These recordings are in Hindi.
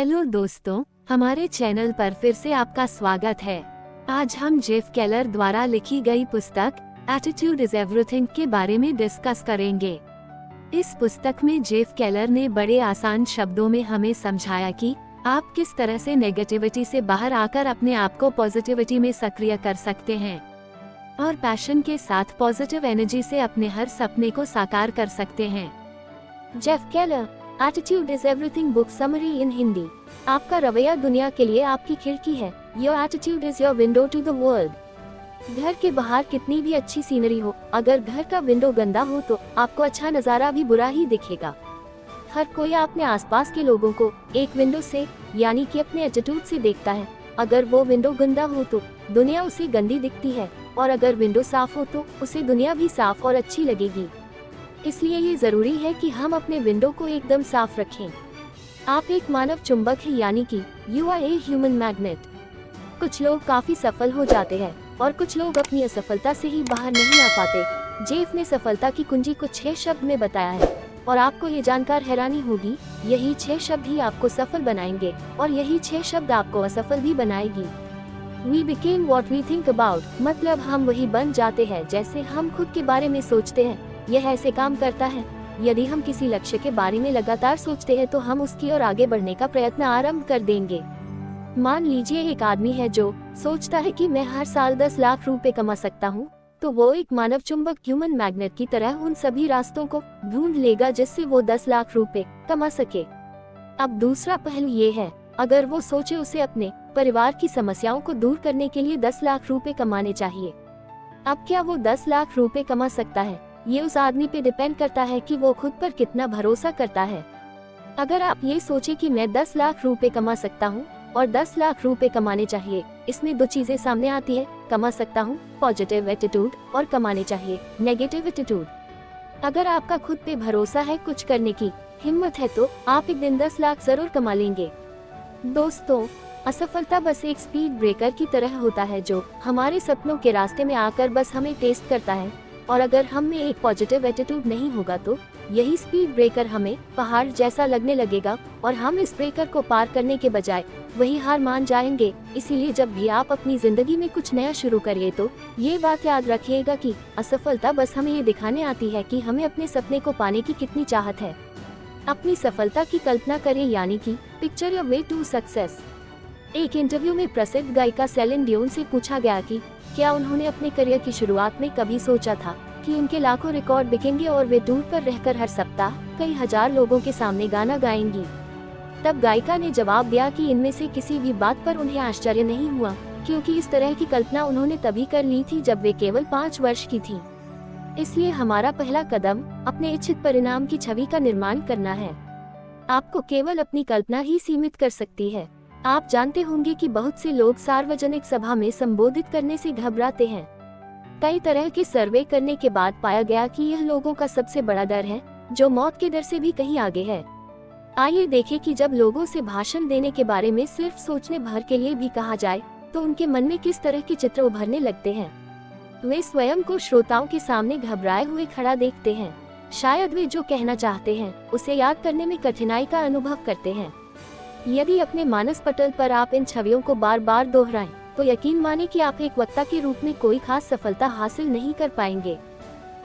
हेलो दोस्तों, हमारे चैनल पर फिर से आपका स्वागत है। आज हम जेफ केलर द्वारा लिखी गई पुस्तक एटीट्यूड इज एवरीथिंग के बारे में डिस्कस करेंगे। इस पुस्तक में जेफ केलर ने बड़े आसान शब्दों में हमें समझाया कि आप किस तरह से नेगेटिविटी से बाहर आकर अपने आप को पॉजिटिविटी में सक्रिय कर सकते हैं और पैशन के साथ पॉजिटिव एनर्जी से अपने हर सपने को साकार कर सकते हैं। Jeff Keller, attitude is everything book summary in Hindi. आपका रवैया दुनिया के लिए आपकी खिड़की है। Your attitude is your window to the world. घर के बाहर कितनी भी अच्छी सीनरी हो, अगर घर का विंडो गंदा हो तो आपको अच्छा नजारा भी बुरा ही दिखेगा। हर कोई अपने आसपास के लोगों को एक विंडो से यानी कि अपने एटीट्यूड से देखता है। अगर वो विंडो गंदा हो तो दुनिया उसे गंदी दिखती है, और अगर विंडो साफ हो तो उसे दुनिया भी साफ और अच्छी लगेगी। इसलिए ये जरूरी है कि हम अपने विंडो को एकदम साफ रखें। आप एक मानव चुंबक हैं, यानी कि you are a human magnet. कुछ लोग काफी सफल हो जाते हैं और कुछ लोग अपनी असफलता से ही बाहर नहीं आ पाते। जेफ ने सफलता की कुंजी को 6 शब्द में बताया है, और आपको ये जानकर हैरानी होगी, यही 6 शब्द ही आपको सफल बनाएंगे और यही 6 शब्द आपको असफल भी बनाएगी। We became what we think about, मतलब हम वही बन जाते हैं जैसे हम खुद के बारे में सोचते हैं। यह ऐसे काम करता है, यदि हम किसी लक्ष्य के बारे में लगातार सोचते हैं तो हम उसकी ओर आगे बढ़ने का प्रयत्न आरंभ कर देंगे। मान लीजिए एक आदमी है जो सोचता है कि मैं हर साल 10 लाख रुपए कमा सकता हूँ, तो वो एक मानव चुंबक ह्यूमन मैग्नेट की तरह उन सभी रास्तों को ढूंढ लेगा जिससे वो 10 लाख रुपए कमा सके। अब दूसरा पहलू ये है, अगर वो सोचे उसे अपने परिवार की समस्याओं को दूर करने के लिए 10 लाख रुपए कमाने चाहिए। अब क्या वो 10 लाख रुपए कमा सकता है? ये उस आदमी पे डिपेंड करता है कि वो खुद पर कितना भरोसा करता है। अगर आप ये सोचे कि मैं 10 लाख रुपए कमा सकता हूँ और 10 लाख रुपए कमाने चाहिए, इसमें 2 चीजें सामने आती है, कमा सकता हूँ पॉजिटिव एटीट्यूड और कमाने चाहिए नेगेटिव एटीट्यूड। अगर आपका खुद पे भरोसा है, कुछ करने की हिम्मत है, तो आप एक दिन 10 लाख जरूर कमा लेंगे। दोस्तों, असफलता बस एक स्पीड ब्रेकर की तरह होता है जो हमारे सपनों के रास्ते में आकर बस हमें टेस्ट करता है, और अगर हम में एक पॉजिटिव एटीट्यूड नहीं होगा तो यही स्पीड ब्रेकर हमें पहाड़ जैसा लगने लगेगा और हम इस ब्रेकर को पार करने के बजाय वही हार मान जाएंगे। इसीलिए जब भी आप अपनी जिंदगी में कुछ नया शुरू करिए तो ये बात याद रखिएगा कि असफलता बस हमें ये दिखाने आती है कि हमें अपने सपने को पाने की कितनी चाहत है। अपनी सफलता की कल्पना करें, यानी कि picture your way to success. एक इंटरव्यू में प्रसिद्ध गायिका सेलिन डियोन से पूछा गया कि क्या उन्होंने अपने करियर की शुरुआत में कभी सोचा था कि उनके लाखों रिकॉर्ड बिकेंगे और वे टूर पर रहकर हर सप्ताह कई हजार लोगों के सामने गाना गाएंगी। तब गायिका ने जवाब दिया कि इनमें से किसी भी बात पर उन्हें आश्चर्य नहीं हुआ, क्योंकि इस तरह की कल्पना उन्होंने तभी कर ली थी जब वे केवल 5 वर्ष की थी। इसलिए हमारा पहला कदम अपने इच्छित परिणाम की छवि का निर्माण करना है। आपको केवल अपनी कल्पना ही सीमित कर सकती है। आप जानते होंगे कि बहुत से लोग सार्वजनिक सभा में संबोधित करने से घबराते हैं। कई तरह के सर्वे करने के बाद पाया गया कि यह लोगों का सबसे बड़ा डर है, जो मौत के डर से भी कहीं आगे है। आइए देखें कि जब लोगों से भाषण देने के बारे में सिर्फ सोचने भर के लिए भी कहा जाए तो उनके मन में किस तरह के चित्र उभरने लगते हैं। वे स्वयं को श्रोताओं के सामने घबराए हुए खड़ा देखते हैं। शायद वे जो कहना चाहते हैं उसे याद करने में कठिनाई का अनुभव करते हैं। यदि अपने मानस पटल पर आप इन छवियों को बार बार दोहराएं, तो यकीन माने कि आप एक वक्ता के रूप में कोई खास सफलता हासिल नहीं कर पाएंगे।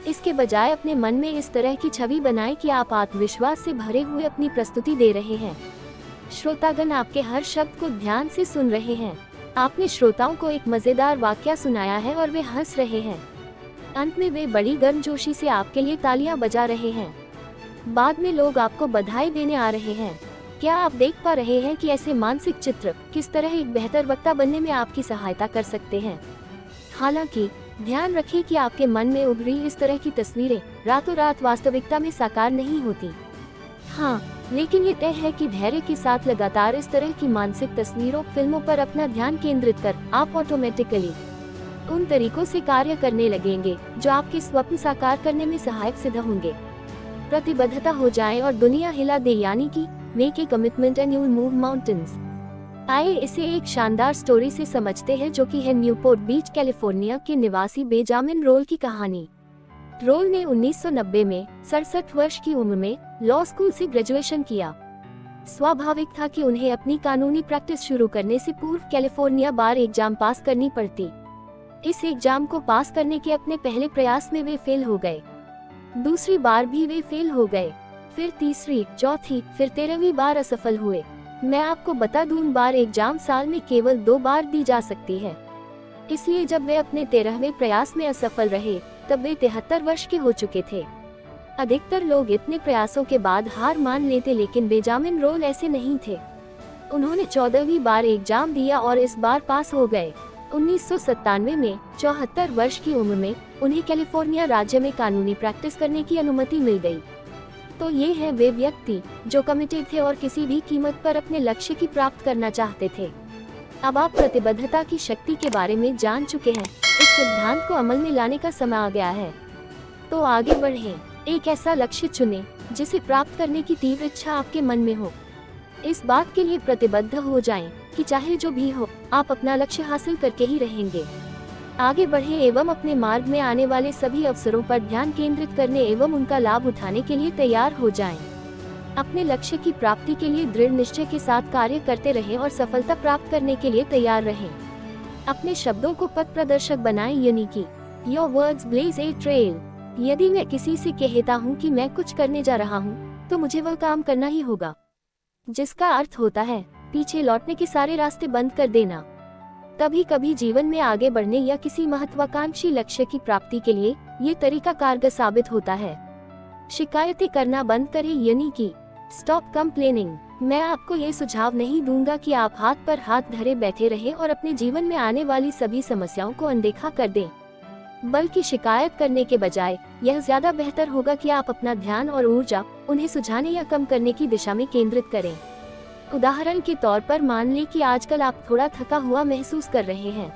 इसके बजाय अपने मन में इस तरह की छवि बनाएं कि आप आत्मविश्वास से भरे हुए अपनी प्रस्तुति दे रहे हैं। श्रोतागण आपके हर शब्द को ध्यान से सुन रहे हैं। आपने श्रोताओं को एक मजेदार वाकया सुनाया है और वे हंस रहे हैं। अंत में वे बड़ी गर्मजोशी से आपके लिए तालियां बजा रहे हैं। बाद में लोग आपको बधाई देने आ रहे हैं। क्या आप देख पा रहे हैं कि ऐसे मानसिक चित्र किस तरह एक बेहतर वक्ता बनने में आपकी सहायता कर सकते हैं? हालांकि ध्यान रखें कि आपके मन में उभरी इस तरह की तस्वीरें रातों रात वास्तविकता में साकार नहीं होती। हाँ, लेकिन ये तय है कि धैर्य के साथ लगातार इस तरह की मानसिक तस्वीरों, फिल्मों पर अपना ध्यान केंद्रित कर आप ऑटोमेटिकली उन तरीकों से कार्य करने लगेंगे जो आपके स्वप्न साकार करने में सहायक सिद्ध होंगे। प्रतिबद्धता हो जाए और दुनिया हिला दे, यानी कि Make a commitment and you'll move mountains। आइए इसे एक शानदार स्टोरी से समझते हैं, जो कि है न्यूपोर्ट बीच कैलिफोर्निया के निवासी बेंजामिन रोल की कहानी। रोल ने 1990 में 67 वर्ष की उम्र में लॉ स्कूल से ग्रेजुएशन किया। स्वाभाविक था कि उन्हें अपनी कानूनी प्रैक्टिस शुरू करने से पूर्व कैलिफोर्निया बार एग्जाम पास करनी पड़ती। इस एग्जाम को पास करने के अपने पहले प्रयास में वे फेल हो गए। दूसरी बार भी वे फेल हो गए, फिर तीसरी, चौथी, फिर 13वीं बार असफल हुए। मैं आपको बता दूं, बार एग्जाम साल में केवल 2 बार दी जा सकती है। इसलिए जब वे अपने 13वें प्रयास में असफल रहे तब वे 73 वर्ष के हो चुके थे। अधिकतर लोग इतने प्रयासों के बाद हार मान लेते, लेकिन बेंजामिन रोल ऐसे नहीं थे। उन्होंने 14वीं बार एग्जाम दिया और इस बार पास हो गए। 1997 में 74 वर्ष की उम्र में उन्हें कैलिफोर्निया राज्य में कानूनी प्रैक्टिस करने की अनुमति मिल गई। तो ये है वे व्यक्ति जो कमिटेड थे और किसी भी कीमत पर अपने लक्ष्य की प्राप्त करना चाहते थे। अब आप प्रतिबद्धता की शक्ति के बारे में जान चुके हैं। इस सिद्धांत को अमल में लाने का समय आ गया है। तो आगे बढ़ें, एक ऐसा लक्ष्य चुनें जिसे प्राप्त करने की तीव्र इच्छा आपके मन में हो। इस बात के लिए प्रतिबद्ध हो जाएं कि चाहे जो भी हो, आप अपना लक्ष्य हासिल करके ही रहेंगे। आगे बढ़ें एवं अपने मार्ग में आने वाले सभी अवसरों पर ध्यान केंद्रित करने एवं उनका लाभ उठाने के लिए तैयार हो जाएं। अपने लक्ष्य की प्राप्ति के लिए दृढ़ निश्चय के साथ कार्य करते रहें और सफलता प्राप्त करने के लिए तैयार रहें। अपने शब्दों को पथ प्रदर्शक बनाएं, यानी कि Your words blaze a trail। यदि मैं किसी से कहता हूँ कि मैं कुछ करने जा रहा हूँ, तो मुझे वह काम करना ही होगा, जिसका अर्थ होता है पीछे लौटने के सारे रास्ते बंद कर देना। कभी कभी जीवन में आगे बढ़ने या किसी महत्वाकांक्षी लक्ष्य की प्राप्ति के लिए ये तरीका कारगर साबित होता है। शिकायतें करना बंद करें, यानी कि स्टॉप कंप्लेनिंग। मैं आपको ये सुझाव नहीं दूंगा कि आप हाथ पर हाथ धरे बैठे रहें और अपने जीवन में आने वाली सभी समस्याओं को अनदेखा कर दें, बल्कि शिकायत करने के बजाय यह ज्यादा बेहतर होगा कि आप अपना ध्यान और ऊर्जा उन्हें सुझाने या कम करने की दिशा में केंद्रित करें। उदाहरण के तौर पर मान लें कि आजकल आप थोड़ा थका हुआ महसूस कर रहे हैं।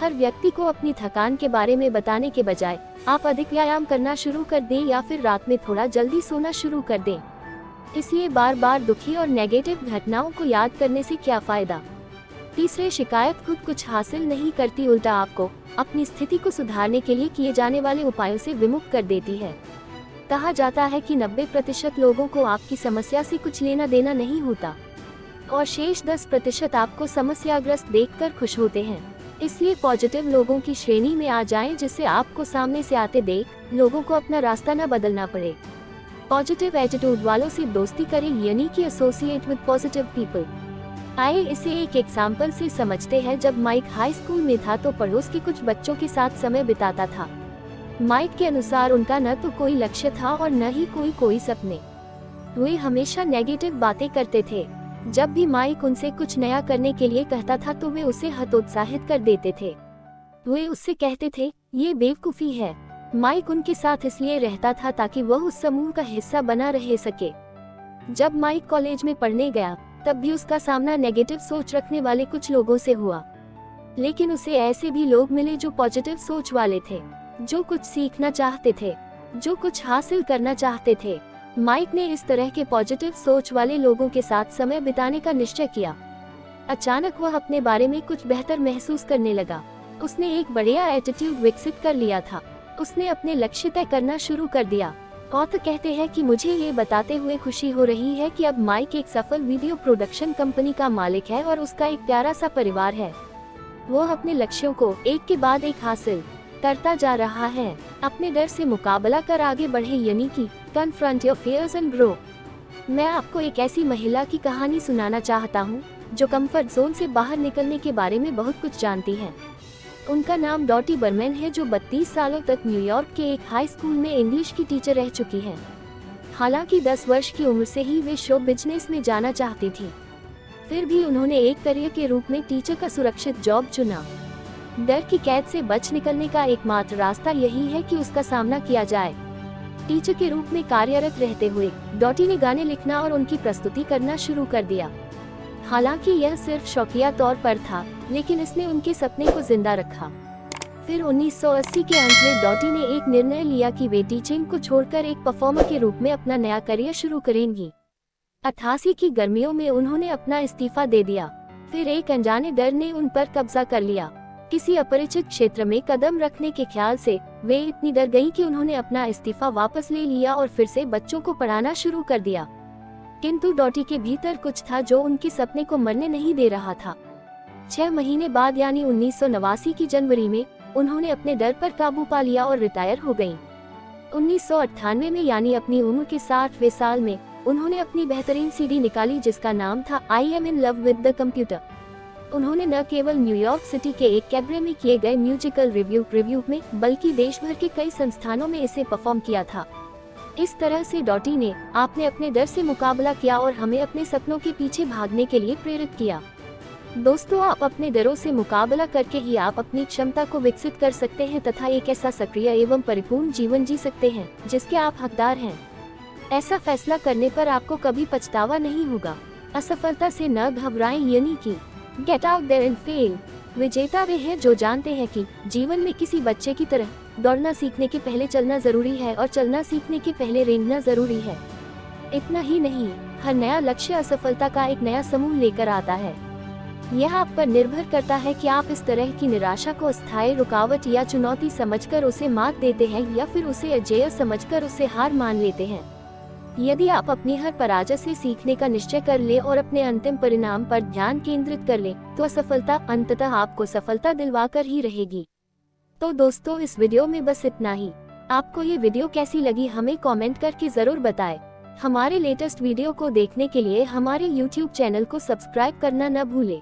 हर व्यक्ति को अपनी थकान के बारे में बताने के बजाय आप अधिक व्यायाम करना शुरू कर दें या फिर रात में थोड़ा जल्दी सोना शुरू कर दें। इसलिए बार बार दुखी और नेगेटिव घटनाओं को याद करने से क्या फायदा। तीसरे, शिकायत खुद कुछ हासिल नहीं करती, उल्टा आपको अपनी स्थिति को सुधारने के लिए किए जाने वाले उपायों से विमुख कर देती है। कहा जाता है कि 90% लोगों को आपकी समस्या से कुछ लेना देना नहीं होता और शेष 10% आपको समस्याग्रस्त देखकर खुश होते हैं। इसलिए पॉजिटिव लोगों की श्रेणी में आ जाएं, जिससे आपको सामने से आते देख लोगों को अपना रास्ता न बदलना पड़े। पॉजिटिव एटीट्यूड वालों से दोस्ती करें, यानी कि एसोसिएट विद पॉजिटिव पीपल। आइए इसे एक एग्जाम्पल से समझते हैं। जब माइक हाई स्कूल में था तो पड़ोस के कुछ बच्चों के साथ समय बिताता था। माइक के अनुसार उनका न तो कोई लक्ष्य था और न ही कोई सपने। वे हमेशा नेगेटिव बातें करते थे। जब भी माइक उनसे कुछ नया करने के लिए कहता था तो वे उसे हतोत्साहित कर देते थे। वे उससे कहते थे, ये बेवकूफी है। माइक उनके साथ इसलिए रहता था ताकि वह उस समूह का हिस्सा बना रह सके। जब माइक कॉलेज में पढ़ने गया तब भी उसका सामना नेगेटिव सोच रखने वाले कुछ लोगों से हुआ, लेकिन उसे ऐसे भी लोग मिले जो पॉजिटिव सोच वाले थे, जो कुछ सीखना चाहते थे, जो कुछ हासिल करना चाहते थे। माइक ने इस तरह के पॉजिटिव सोच वाले लोगों के साथ समय बिताने का निश्चय किया। अचानक वह अपने बारे में कुछ बेहतर महसूस करने लगा। उसने एक बढ़िया एटीट्यूड विकसित कर लिया था। उसने अपने लक्ष्य तय करना शुरू कर दिया। ऑथर कहते हैं कि मुझे ये बताते हुए खुशी हो रही है कि अब माइक एक सफल वीडियो प्रोडक्शन कंपनी का मालिक है और उसका एक प्यारा सा परिवार है। वह अपने लक्ष्यों को एक के बाद एक हासिल करता जा रहा है। अपने डर से मुकाबला कर आगे बढ़े, यानी कि confront your fears and grow. मैं आपको एक ऐसी महिला की कहानी सुनाना चाहता हूँ जो कंफर्ट जोन से बाहर निकलने के बारे में बहुत कुछ जानती है। उनका नाम डॉटी बर्मन है, जो 32 सालों तक न्यूयॉर्क के एक हाई स्कूल में इंग्लिश की टीचर रह चुकी हैं। हालांकि 10 वर्ष की उम्र से ही वे शो बिजनेस में जाना चाहती थी, फिर भी उन्होंने एक करियर के रूप में टीचर का सुरक्षित जॉब चुना। डर की कैद से बच निकलने का एकमात्र रास्ता यही है कि उसका सामना किया जाए। टीचर के रूप में कार्यरत रहते हुए डॉटी ने गाने लिखना और उनकी प्रस्तुति करना शुरू कर दिया। हालांकि यह सिर्फ शौकिया तौर पर था, लेकिन इसने उनके सपने को जिंदा रखा। फिर 1980 के अंत में डॉटी ने एक निर्णय लिया कि वे टीचिंग को छोड़कर एक परफॉर्मर के रूप में अपना नया करियर शुरू करेंगी। 88 की गर्मियों में उन्होंने अपना इस्तीफा दे दिया। फिर एक अनजाने डर ने उन पर कब्जा कर लिया। किसी अपरिचित क्षेत्र में कदम रखने के ख्याल से वे इतनी डर गईं कि उन्होंने अपना इस्तीफा वापस ले लिया और फिर से बच्चों को पढ़ाना शुरू कर दिया। किंतु डॉटी के भीतर कुछ था जो उनके सपने को मरने नहीं दे रहा था। 6 महीने बाद यानी 1989 की जनवरी में उन्होंने अपने डर पर काबू पा लिया और रिटायर हो गईं। 1998 में यानी अपनी उम्र के 60वें साल में उन्होंने अपनी बेहतरीन सीडी निकाली जिसका नाम था I am in love with the computer. उन्होंने न केवल न्यूयॉर्क सिटी के एक कैबरे में किए गए म्यूजिकल रिव्यू में बल्कि देश भर के कई संस्थानों में इसे परफॉर्म किया था। इस तरह से डॉटी ने आपने अपने डर से मुकाबला किया और हमें अपने सपनों के पीछे भागने के लिए प्रेरित किया। दोस्तों, आप अपने डरों से मुकाबला करके ही आप अपनी क्षमता को विकसित कर सकते हैं तथा एक ऐसा सक्रिय एवं परिपूर्ण जीवन जी सकते हैं जिसके आप हकदार हैं। ऐसा फैसला करने पर आपको कभी पछतावा नहीं होगा। असफलता से न घबराएं, यानी कि get out there and fail. विजेता वे हैं जो जानते हैं कि जीवन में किसी बच्चे की तरह दौड़ना सीखने के पहले चलना जरूरी है और चलना सीखने के पहले रेंगना जरूरी है। इतना ही नहीं, हर नया लक्ष्य असफलता का एक नया समूह लेकर आता है। यह आप पर निर्भर करता है कि आप इस तरह की निराशा को अस्थायी रुकावट या चुनौती समझकर उसे मात देते हैं या फिर उसे अजेय समझकर उसे हार मान लेते हैं। यदि आप अपनी हर पराजय से सीखने का निश्चय कर ले और अपने अंतिम परिणाम पर ध्यान केंद्रित कर ले तो असफलता अंततः आपको सफलता दिलवाकर ही रहेगी। तो दोस्तों, इस वीडियो में बस इतना ही। आपको ये वीडियो कैसी लगी हमें कमेंट करके जरूर बताएं। हमारे लेटेस्ट वीडियो को देखने के लिए हमारे YouTube चैनल को सब्सक्राइब करना न भूलें।